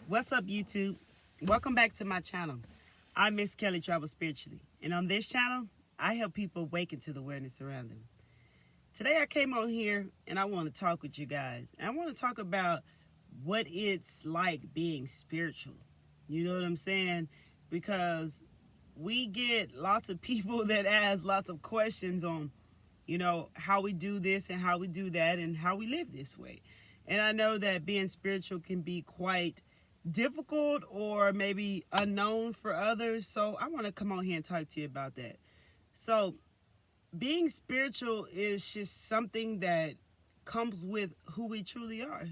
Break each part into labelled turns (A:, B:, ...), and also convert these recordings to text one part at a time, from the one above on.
A: What's up, YouTube? Welcome back to my channel. I'm Miss Kelly Travel Spiritually, and on this channel, I help people awaken to the awareness around them. Today, I came on here and I want to talk with you guys. And I want to talk about what it's like being spiritual. You know what I'm saying? Because we get lots of people that ask lots of questions on, how we do this and how we do that and how we live this way. And I know that being spiritual can be quite difficult or maybe unknown for others. So I want to come on here and talk to you about that. So being spiritual is just something that comes with who we truly are.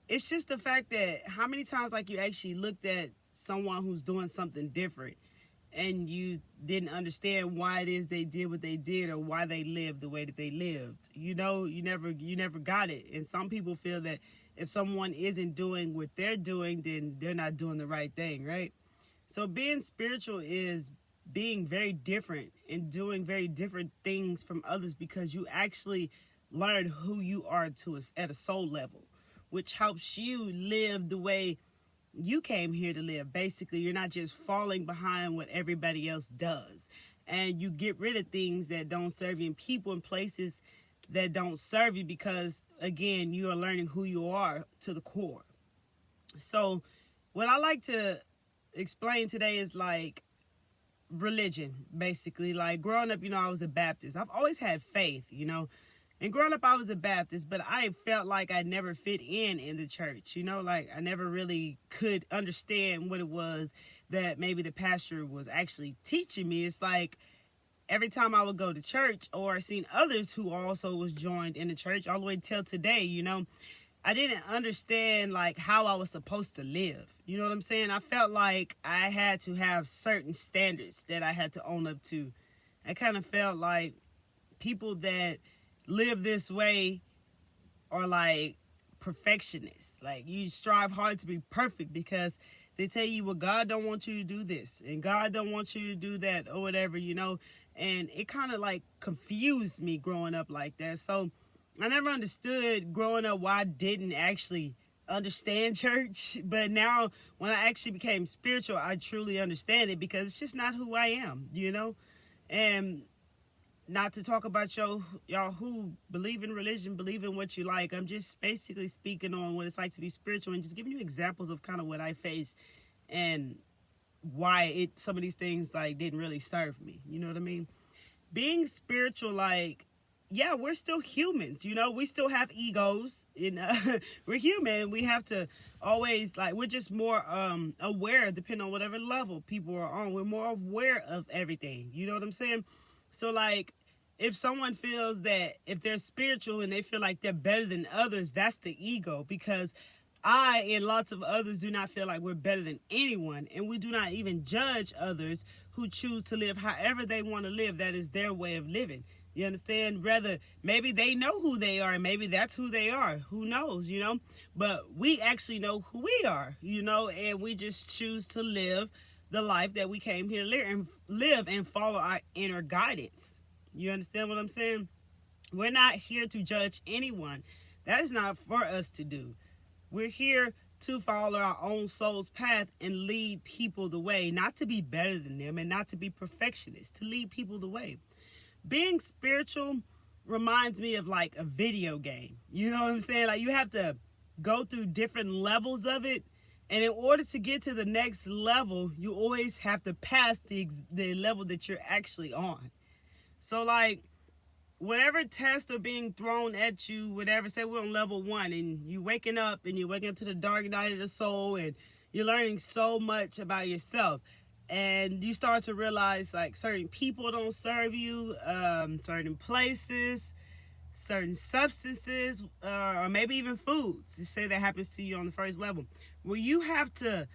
A: It's just the fact that how many times like you actually looked at someone who's doing something different and you didn't understand why it is they did what they did or why they lived the way that they lived. You never got it. And some people feel that if someone isn't doing what they're doing, then they're not doing the right thing, right? So being spiritual is being very different and doing very different things from others because you actually learn who you are at a soul level, which helps you live the way you came here to live. Basically, you're not just falling behind what everybody else does. And you get rid of things that don't serve you and people and places that don't serve you because, again, you are learning who you are to the core. So what I like to explain today is like religion, basically. Like growing up, I was a Baptist. I've always had faith, And growing up, I was a Baptist, but I felt like I never fit in the church, like I never really could understand what it was that maybe the pastor was actually teaching me. It's like every time I would go to church or seen others who also was joined in the church all the way till today, I didn't understand like how I was supposed to live. You know what I'm saying? I felt like I had to have certain standards that I had to own up to. I kind of felt like people that live this way are like perfectionists. Like you strive hard to be perfect because they tell you, well, God don't want you to do this and God don't want you to do that or whatever, and it kind of like confused me growing up like that. So I never understood growing up why I didn't actually understand church, but now when I actually became spiritual, I truly understand it because it's just not who I am, and not to talk about y'all who believe in religion, believe in what you like. I'm just basically speaking on what it's like to be spiritual and just giving you examples of kind of what I face and why some of these things like didn't really serve me. You know what I mean? Being spiritual, like, yeah, we're still humans, we still have egos and we're human. We have to always we're just more aware depending on whatever level people are on. We're more aware of everything. You know what I'm saying? So like if someone feels that if they're spiritual and they feel like they're better than others, that's the ego, because I and lots of others do not feel like we're better than anyone, and we do not even judge others who choose to live however they want to live. That is their way of living. You understand? Rather, maybe they know who they are, and maybe that's who they are. Who knows, But we actually know who we are, and we just choose to live the life that we came here to live and follow our inner guidance. You understand what I'm saying? We're not here to judge anyone. That is not for us to do. We're here to follow our own soul's path and lead people the way, not to be better than them and not to be perfectionists, to lead people the way. Being spiritual reminds me of like a video game. You know what I'm saying? Like you have to go through different levels of it. And in order to get to the next level, you always have to pass the level that you're actually on. So like whatever tests are being thrown at you, whatever, say we're on level 1 and you're waking up to the dark night of the soul and you're learning so much about yourself. And you start to realize like certain people don't serve you, certain places, certain substances, or maybe even foods. You say that happens to you on the first level. Well, you have to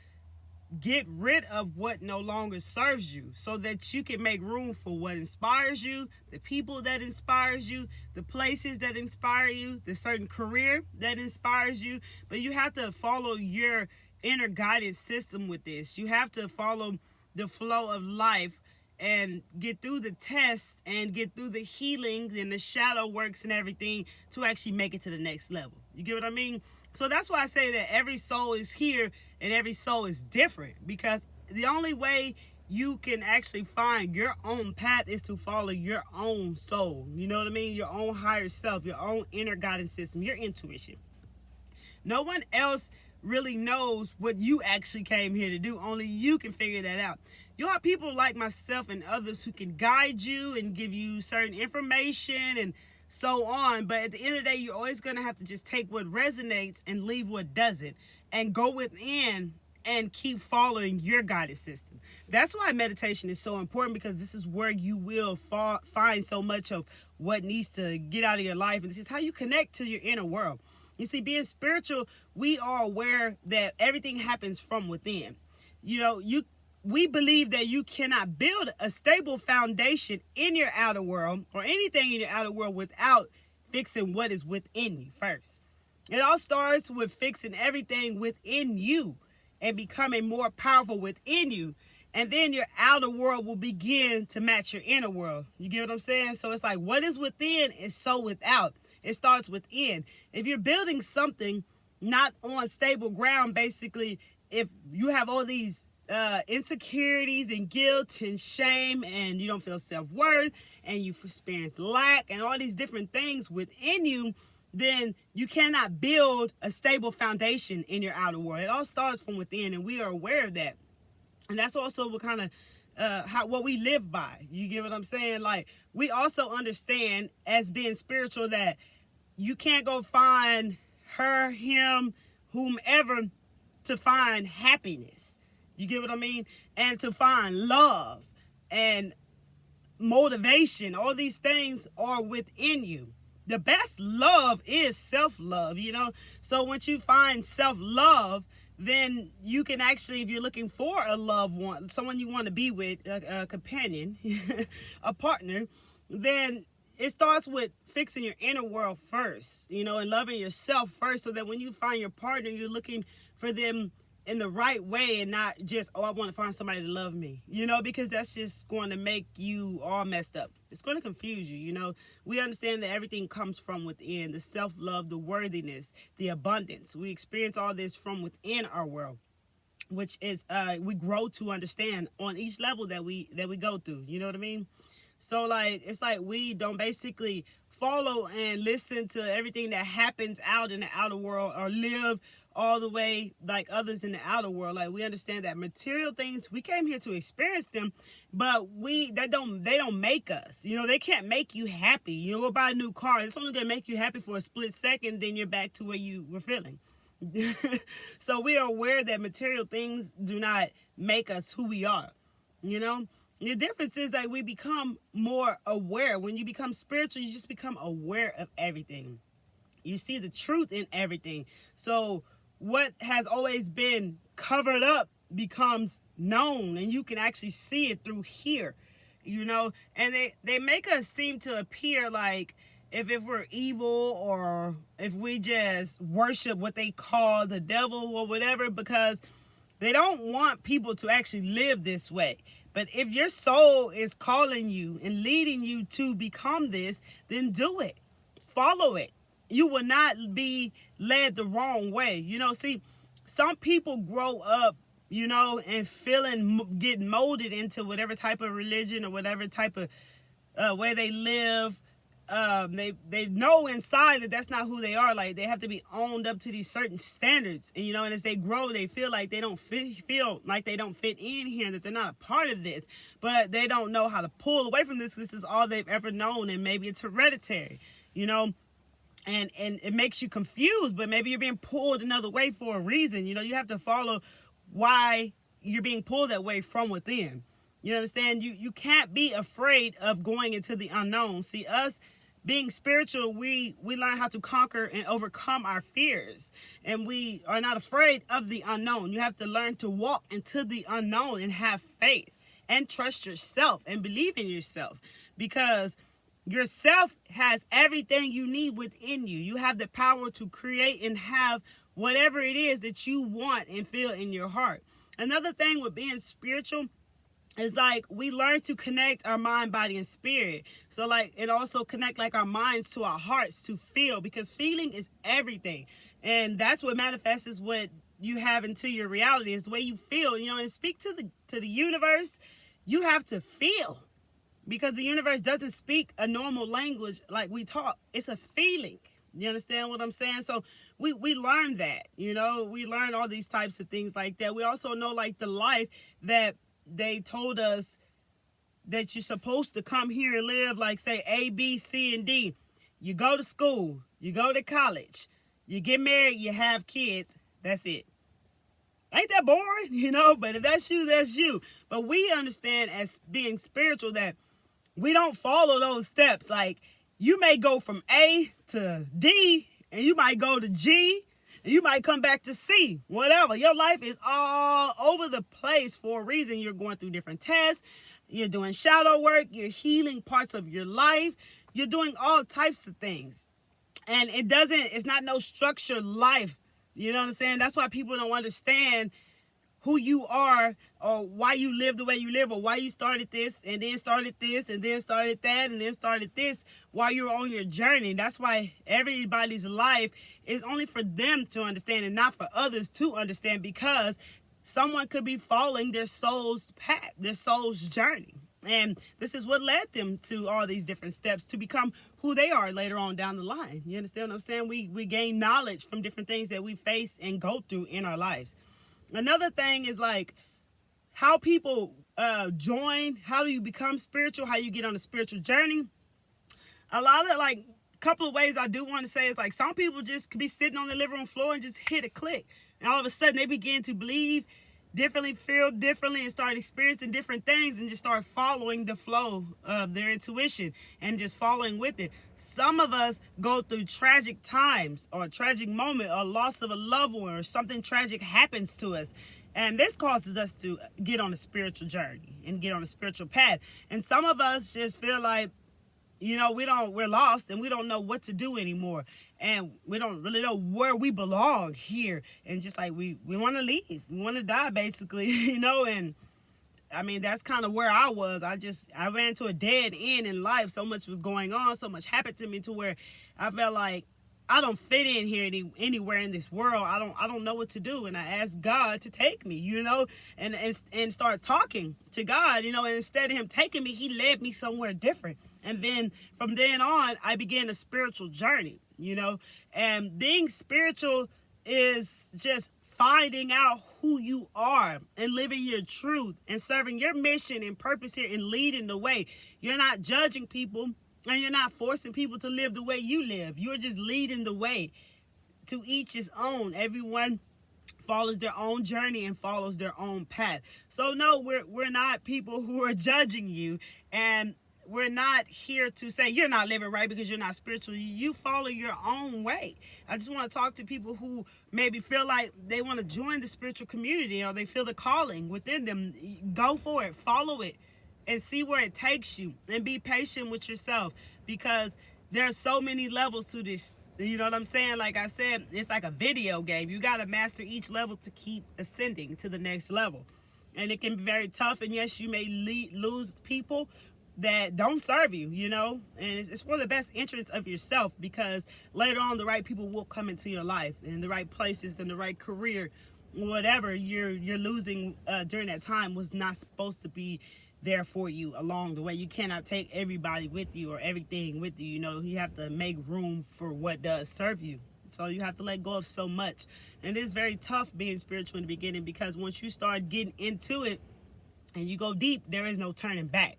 A: get rid of what no longer serves you so that you can make room for what inspires you, the people that inspires you, the places that inspire you, the certain career that inspires you. But you have to follow your inner guidance system with this. You have to follow the flow of life and get through the tests and get through the healing and the shadow works and everything to actually make it to the next level. You get what I mean? So that's why I say that every soul is here and every soul is different, because the only way you can actually find your own path is to follow your own soul. You know what I mean? Your own higher self, your own inner guidance system, your intuition. No one else really knows what you actually came here to do. Only you can figure that out. You'll have people like myself and others who can guide you and give you certain information and so on. But at the end of the day, you're always going to have to just take what resonates and leave what doesn't, and go within and keep following your guided system. That's why meditation is so important, because this is where you will find so much of what needs to get out of your life. And this is how you connect to your inner world. You see, being spiritual, we are aware that everything happens from within. You know, we believe that you cannot build a stable foundation in your outer world or anything in your outer world without fixing what is within you first. It all starts with fixing everything within you and becoming more powerful within you. And then your outer world will begin to match your inner world. You get what I'm saying? So it's like what is within is so without. It starts within. If you're building something not on stable ground, basically, if you have all these insecurities and guilt and shame, and you don't feel self-worth, and you've experienced lack and all these different things within you, then you cannot build a stable foundation in your outer world. It all starts from within, and we are aware of that. And that's also what kind of what we live by. You get what I'm saying? Like, we also understand as being spiritual that you can't go find her, him, whomever to find happiness. You get what I mean? And to find love and motivation. All these things are within you. The best love is self-love, you know? So once you find self-love, then you can actually, if you're looking for a loved one, someone you want to be with, a companion, a partner, then it starts with fixing your inner world first, you know, and loving yourself first, so that when you find your partner, you're looking for them in the right way and not just, oh, I want to find somebody to love me, you know, because that's just going to make you all messed up. It's going to confuse you, you know. We understand that everything comes from within, the self-love, the worthiness, the abundance. We experience all this from within our world, which is we grow to understand on each level that we go through, you know what I mean? So, like, it's like we don't basically follow and listen to everything that happens out in the outer world, or live all the way like others in the outer world. Like, we understand that material things, we came here to experience them, but they don't make us. You know, they can't make you happy. You go buy a new car, it's only gonna make you happy for a split second, then you're back to where you were feeling. So we are aware that material things do not make us who we are, you know. The difference is that we become more aware. When you become spiritual, you just become aware of everything. You see the truth in everything. So what has always been covered up becomes known, and you can actually see it through here, you know. And they make us seem to appear like if we're evil, or if we just worship what they call the devil or whatever, because they don't want people to actually live this way. But if your soul is calling you and leading you to become this, then do it. Follow it. You will not be led the wrong way. You know, see, some people grow up, you know, and get molded into whatever type of religion or whatever type of way they live. They know inside that that's not who they are. Like, they have to be owned up to these certain standards, and you know, and as they grow, they feel like they don't feel like they don't fit in here, that they're not a part of this, but they don't know how to pull away from this. This is all they've ever known, and maybe it's hereditary, you know, and it makes you confused, but maybe you're being pulled another way for a reason. You know, you have to follow why you're being pulled that way from within. You understand? You can't be afraid of going into the unknown. See, us being spiritual, we learn how to conquer and overcome our fears. And we are not afraid of the unknown. You have to learn to walk into the unknown and have faith and trust yourself and believe in yourself. Because yourself has everything you need within you. You have the power to create and have whatever it is that you want and feel in your heart. Another thing with being spiritual It's like we learn to connect our mind, body, and spirit. So like, and also connect like our minds to our hearts to feel, because feeling is everything. And that's what manifests is what you have into your reality, is the way you feel, and speak to the universe. You have to feel, because the universe doesn't speak a normal language like we talk. It's a feeling. You understand what I'm saying? So we learn that, we learn all these types of things like that. We also know like the life that they told us that you're supposed to come here and live, like say A, B, C, and D. You go to school, you go to college, you get married, you have kids. That's it. Ain't that boring? But if that's you, that's you. But we understand as being spiritual that we don't follow those steps. Like, you may go from A to D, and you might go to G, and you might come back to C, whatever. Your life is all over the place for a reason. You're going through different tests. You're doing shadow work. You're healing parts of your life. You're doing all types of things. And it's not no structured life. You know what I'm saying? That's why people don't understand who you are, or why you live the way you live, or why you started this and then started this and then started that and then started this while you're on your journey. That's why everybody's life is only for them to understand and not for others to understand, because someone could be following their soul's path, their soul's journey. And this is what led them to all these different steps to become who they are later on down the line. You understand what I'm saying? We gain knowledge from different things that we face and go through in our lives. Another thing is like how people join, how do you become spiritual, how you get on a spiritual journey. A lot of like, couple of ways I do want to say is like, some people just could be sitting on the living room floor and just hit a click. And all of a sudden they begin to believe differently, feel differently, and start experiencing different things, and just start following the flow of their intuition and just following with it. Some of us go through tragic times or a tragic moment, or loss of a loved one, or something tragic happens to us. And this causes us to get on a spiritual journey and get on a spiritual path. And some of us just feel like, we're lost and we don't know what to do anymore. And we don't really know where we belong here. And just like we want to leave. We want to die, basically, and I mean, that's kind of where I was. I ran to a dead end in life. So much was going on. So much happened to me to where I felt like I don't fit in here anywhere in this world. I don't know what to do. And I asked God to take me, and start talking to God, and instead of him taking me, he led me somewhere different. And then from then on, I began a spiritual journey, and being spiritual is just finding out who you are and living your truth and serving your mission and purpose here and leading the way. You're not judging people, and you're not forcing people to live the way you live. You're just leading the way. To each his own. Everyone follows their own journey and follows their own path. So no, we're not people who are judging you, and we're not here to say you're not living right because you're not spiritual. You follow your own way. I just want to talk to people who maybe feel like they want to join the spiritual community, or they feel the calling within them. Go for it. Follow it. And see where it takes you, and be patient with yourself, because there's so many levels to this. You know what I'm saying? Like I said, it's like a video game. You got to master each level to keep ascending to the next level. And it can be very tough. And yes, you may lose people that don't serve you, and it's for the best interest of yourself, because later on the right people will come into your life, in the right places, in the right career. Whatever you're losing during that time was not supposed to be there for you along the way. You cannot take everybody with you or everything with you. You have to make room for what does serve you. So you have to let go of so much. And it's very tough being spiritual in the beginning, because once you start getting into it and you go deep, there is no turning back.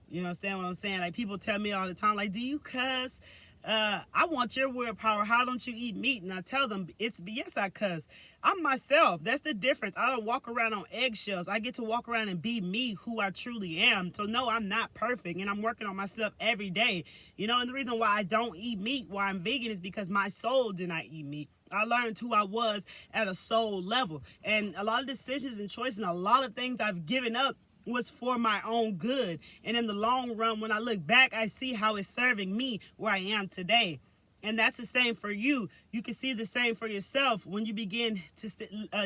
A: You understand what I'm saying? Like, people tell me all the time, like, do you cuss? I want your willpower. How don't you eat meat? And I tell them, yes, I cuss. I'm myself. That's the difference. I don't walk around on eggshells. I get to walk around and be me, who I truly am. So no, I'm not perfect, and I'm working on myself every day. And the reason why I don't eat meat, why I'm vegan, is because my soul did not eat meat. I learned who I was at a soul level. And a lot of decisions and choices and a lot of things I've given up was for my own good. And in the long run, when I look back, I see how it's serving me where I am today. And that's the same for you. You can see the same for yourself when you begin to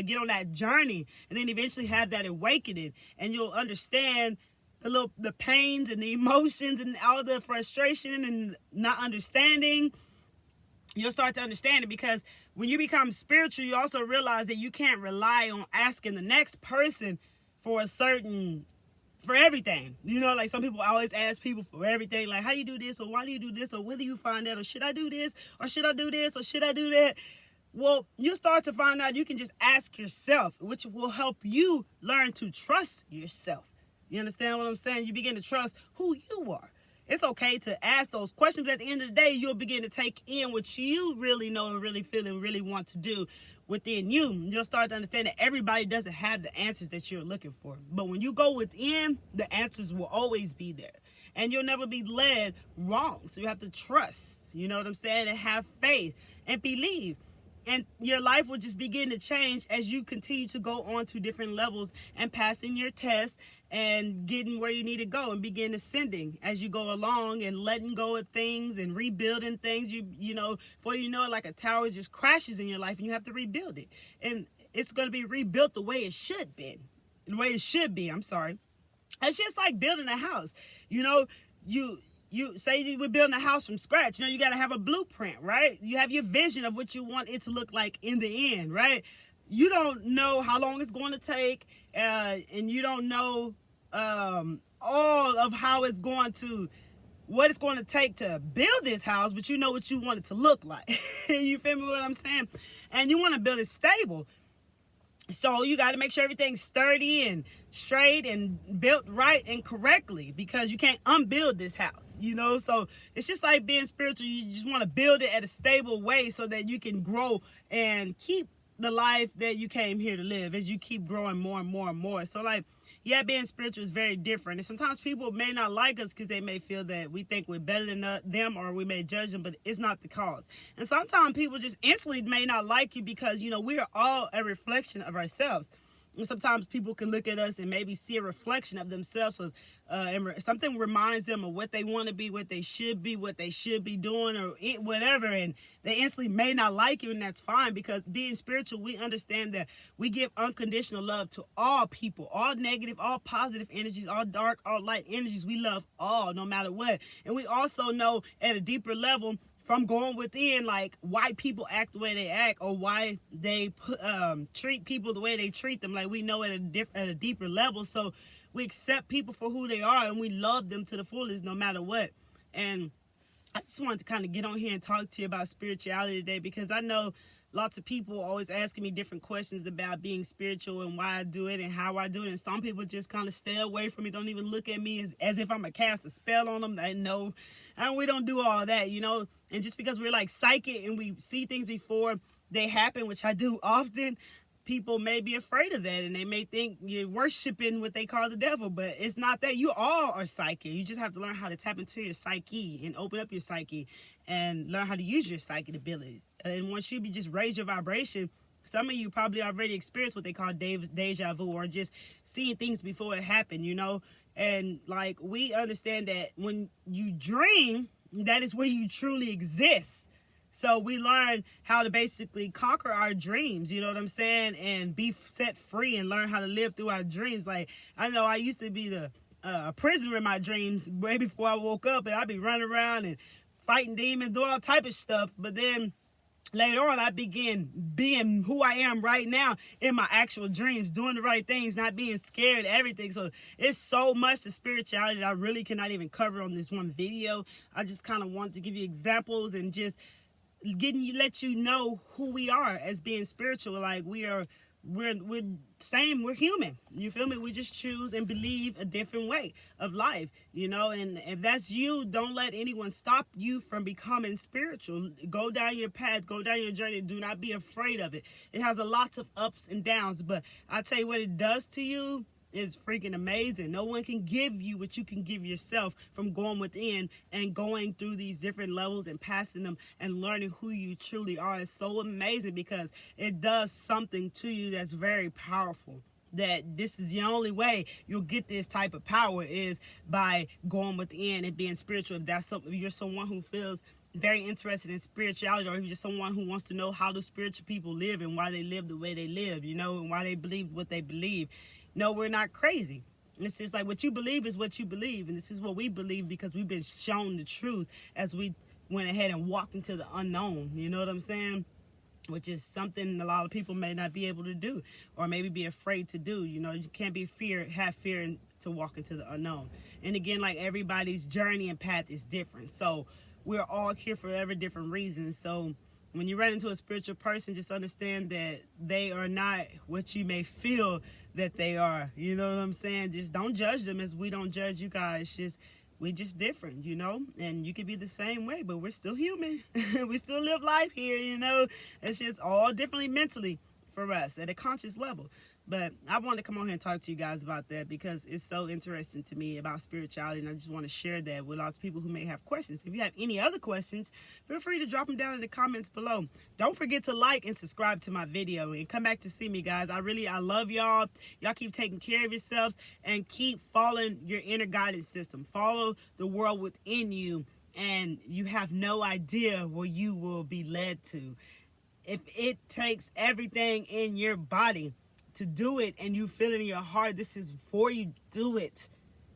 A: get on that journey, and then eventually have that awakening, and you'll understand the pains and the emotions and all the frustration and not understanding. You'll start to understand it, because when you become spiritual, you also realize that you can't rely on asking the next person for for everything. You know, like some people always ask people for everything, like, how do you do this, or why do you do this, or where do you find that, or should I do this, or should I do this, or should I do that? Well, you start to find out you can just ask yourself, which will help you learn to trust yourself. You understand what I'm saying? You begin to trust who you are. It's okay to ask those questions. At the end of the day, you'll begin to take in what you really know and really feel and really want to do within you. You'll start to understand that everybody doesn't have the answers that you're looking for. But when you go within, the answers will always be there. And you'll never be led wrong. So you have to trust, you know what I'm saying, and have faith and believe. And your life will just begin to change as you continue to go on to different levels and passing your tests and getting where you need to go, and begin ascending as you go along and letting go of things and rebuilding things. You know, before you know it, like a tower just crashes in your life and you have to rebuild it. And it's going to be rebuilt the way it should be. I'm sorry. It's just like building a house. You know, you say we're building a house from scratch. You know, you got to have a blueprint, right? You have your vision of what you want it to look like in the end, right? You don't know how long it's going to take, and you don't know all of how it's going to, what it's going to take to build this house, but you know what you want it to look like. You feel me what I'm saying? And you want to build it stable. So you got to make sure everything's sturdy and straight and built right and correctly, because you can't unbuild this house, you know? So it's just like being spiritual. You just want to build it at a stable way so that you can grow and keep the life that you came here to live as you keep growing more and more and more. So like, yeah, being spiritual is very different. And sometimes people may not like us because they may feel that we think we're better than them, or we may judge them, but it's not the cause. And sometimes people just instantly may not like you because, you know, we are all a reflection of ourselves. And sometimes people can look at us and maybe see a reflection of themselves, and something reminds them of what they want to be, what they should be doing, or whatever. And they instantly may not like you, and that's fine, because being spiritual, we understand that we give unconditional love to all people, all negative, all positive energies, all dark, all light energies. We love all, no matter what. And we also know at a deeper level, from going within, like why people act the way they act, or why they treat people the way they treat them. Like we know at a deeper level, so we accept people for who they are, and we love them to the fullest, no matter what. And I just wanted to kind of get on here and talk to you about spirituality today, because I know lots of people always asking me different questions about being spiritual and why I do it and how I do it. And some people just kind of stay away from me, don't even look at me as if I'm going to cast a spell on them. I know, and we don't do all that, you know. And just because we're like psychic and we see things before they happen, which I do often, people may be afraid of that, and they may think you're worshiping what they call the devil, but it's not that. You all are psychic. You just have to learn how to tap into your psyche and open up your psyche and learn how to use your psychic abilities. And once you just raise your vibration, some of you probably already experienced what they call deja vu, or just seeing things before it happened, you know. And like, we understand that when you dream, that is where you truly exist. So we learn how to basically conquer our dreams, you know what I'm saying, and be set free and learn how to live through our dreams. Like, I know I used to be a prisoner in my dreams way before I woke up, and I'd be running around and fighting demons, doing all type of stuff. But then later on, I began being who I am right now in my actual dreams, doing the right things, not being scared of everything. So it's so much to spirituality that I really cannot even cover on this one video. I just kind of want to give you examples and just let you know who we are as being spiritual. Like, we're human, you feel me? We just choose and believe a different way of life, you know. And if that's you, don't let anyone stop you from becoming spiritual. Go down your path, go down your journey. Do not be afraid of it. It has a lot of ups and downs, but I tell you what it does to you is freaking amazing. No one can give you what you can give yourself from going within and going through these different levels and passing them and learning who you truly are. It's so amazing, because it does something to you that's very powerful. That this is the only way you'll get this type of power, is by going within and being spiritual. If you're someone who feels very interested in spirituality, or if you're just someone who wants to know how do spiritual people live and why they live the way they live, and why they believe what they believe. No, we're not crazy. It's just like what you believe is what you believe, and this is what we believe because we've been shown the truth as we went ahead and walked into the unknown. You know what I'm saying? Which is something a lot of people may not be able to do, or maybe be afraid to do. You can't have fear to walk into the unknown. And again, like, everybody's journey and path is different. So we're all here for every different reasons. So when you run into a spiritual person, just understand that they are not what you may feel that they are. You know what I'm saying? Just don't judge them as we don't judge you guys. We just different, and you could be the same way, but we're still human. We still live life here. It's just all differently mentally for us at a conscious level. But I wanted to come on here and talk to you guys about that because it's so interesting to me about spirituality, and I just want to share that with lots of people who may have questions. If you have any other questions, feel free to drop them down in the comments below. Don't forget to like and subscribe to my video and come back to see me, guys. I love y'all. Y'all keep taking care of yourselves and keep following your inner guidance system. Follow the world within you, and you have no idea where you will be led to. If it takes everything in your body to do it and you feel it in your heart, this is for you, do it.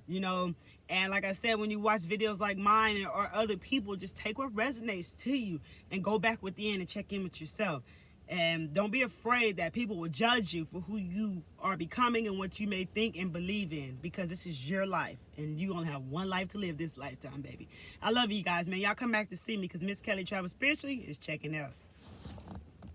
A: And like I said, when you watch videos like mine or other people, just take what resonates to you and go back within and check in with yourself. And don't be afraid that people will judge you for who you are becoming and what you may think and believe in, because this is your life and you're gonna have one life to live this lifetime, baby. I love you guys, man. Y'all come back to see me because Miss Kelly Travel Spiritually is checking out.